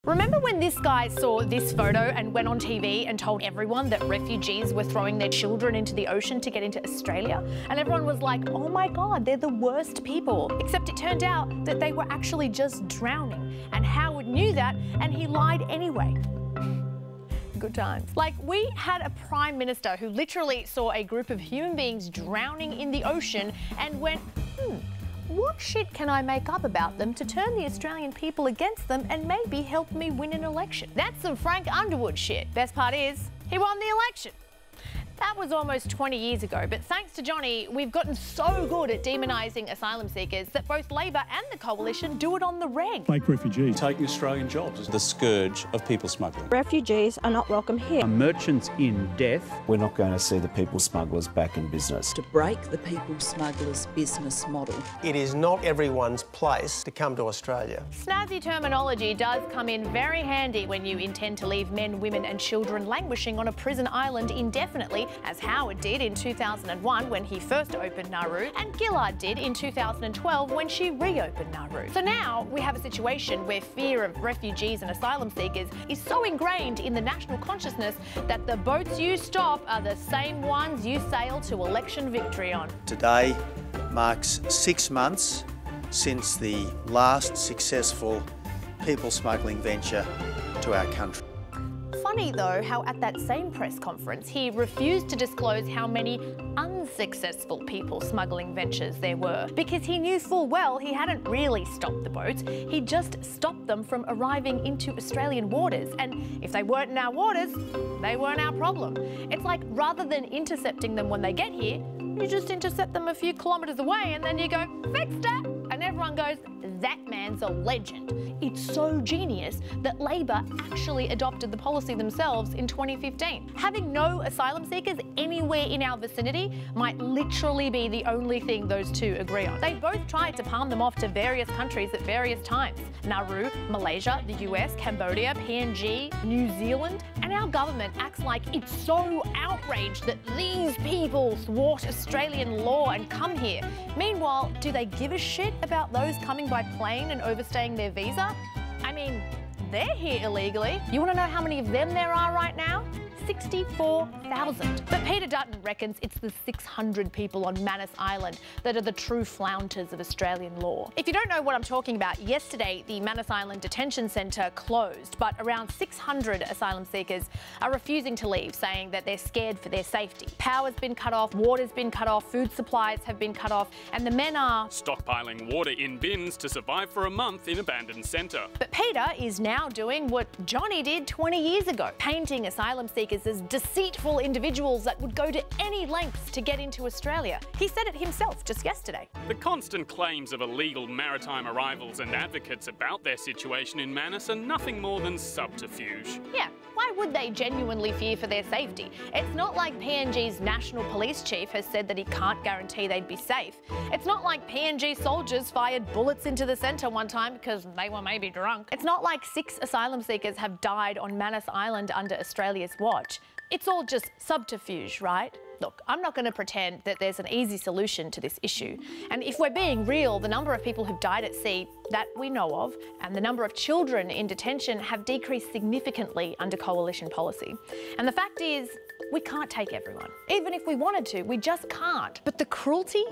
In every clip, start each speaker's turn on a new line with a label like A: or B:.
A: Remember when this guy saw this photo and went on TV and told everyone that refugees were throwing their children into the ocean to get into Australia? And everyone was like, oh my God, they're the worst people. Except it turned out that they were actually just drowning. And Howard knew that, and he lied anyway. Good times. Like, we had a Prime Minister who literally saw a group of human beings drowning in the ocean and went, what shit can I make up about them to turn the Australian people against them and maybe help me win an election? That's some Frank Underwood shit. Best part is, he won the election. That was almost 20 years ago, but thanks to Johnny, we've gotten so good at demonising asylum seekers that both Labor and the Coalition do it on the reg.
B: Fake refugees.
C: Taking Australian jobs.
D: The scourge of people smuggling.
E: Refugees are not welcome here.
B: Merchants in death.
F: We're not going to see the people smugglers back in business.
G: To break the people smugglers' business model.
H: It is not everyone's place to come to Australia.
A: Snazzy terminology does come in very handy when you intend to leave men, women and children languishing on a prison island indefinitely, as Howard did in 2001 when he first opened Nauru, and Gillard did in 2012 when she reopened Nauru. So now we have a situation where fear of refugees and asylum seekers is so ingrained in the national consciousness that the boats you stop are the same ones you sail to election victory on.
I: Today marks 6 months since the last successful people smuggling venture to our country.
A: Funny though how at that same press conference he refused to disclose how many unsuccessful people smuggling ventures there were, because he knew full well he hadn't really stopped the boats, he just stopped them from arriving into Australian waters, and if they weren't in our waters, they weren't our problem. It's like, rather than intercepting them when they get here, you just intercept them a few kilometres away and then you go, fixed it! And everyone goes, that man's a legend. It's so genius that Labor actually adopted the policy themselves in 2015. Having no asylum seekers anywhere in our vicinity might literally be the only thing those two agree on. They both tried to palm them off to various countries at various times. Nauru, Malaysia, the US, Cambodia, PNG, New Zealand. And our government acts like it's so outraged that these people thwart Australian law and come here. Meanwhile, do they give a shit about those coming by plane and overstaying their visa? I mean, they're here illegally. You want to know how many of them there are right now? 64,000. But Peter Dutton reckons it's the 600 people on Manus Island that are the true flouters of Australian law. If you don't know what I'm talking about, yesterday the Manus Island Detention Centre closed, but around 600 asylum seekers are refusing to leave, saying that they're scared for their safety. Power's been cut off, water's been cut off, food supplies have been cut off, and the men are
J: stockpiling water in bins to survive for a month in abandoned centre.
A: But Peter is now doing what Johnny did 20 years ago, painting asylum seekers as deceitful individuals that would go to any lengths to get into Australia. He said it himself just yesterday.
J: The constant claims of illegal maritime arrivals and advocates about their situation in Manus are nothing more than subterfuge.
A: Yeah, why would they genuinely fear for their safety? It's not like PNG's National Police Chief has said that he can't guarantee they'd be safe. It's not like PNG soldiers fired bullets into the centre one time because they were maybe drunk. It's not like 6 asylum seekers have died on Manus Island under Australia's watch. It's all just subterfuge, right? Look, I'm not going to pretend that there's an easy solution to this issue. And if we're being real, the number of people who've died at sea that we know of and the number of children in detention have decreased significantly under coalition policy. And the fact is, we can't take everyone. Even if we wanted to, we just can't. But the cruelty,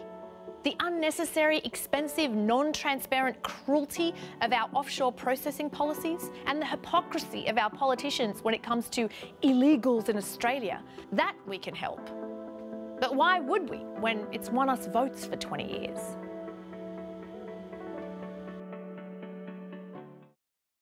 A: the unnecessary, expensive, non-transparent cruelty of our offshore processing policies and the hypocrisy of our politicians when it comes to illegals in Australia, that we can help. But why would we when it's won us votes for 20 years?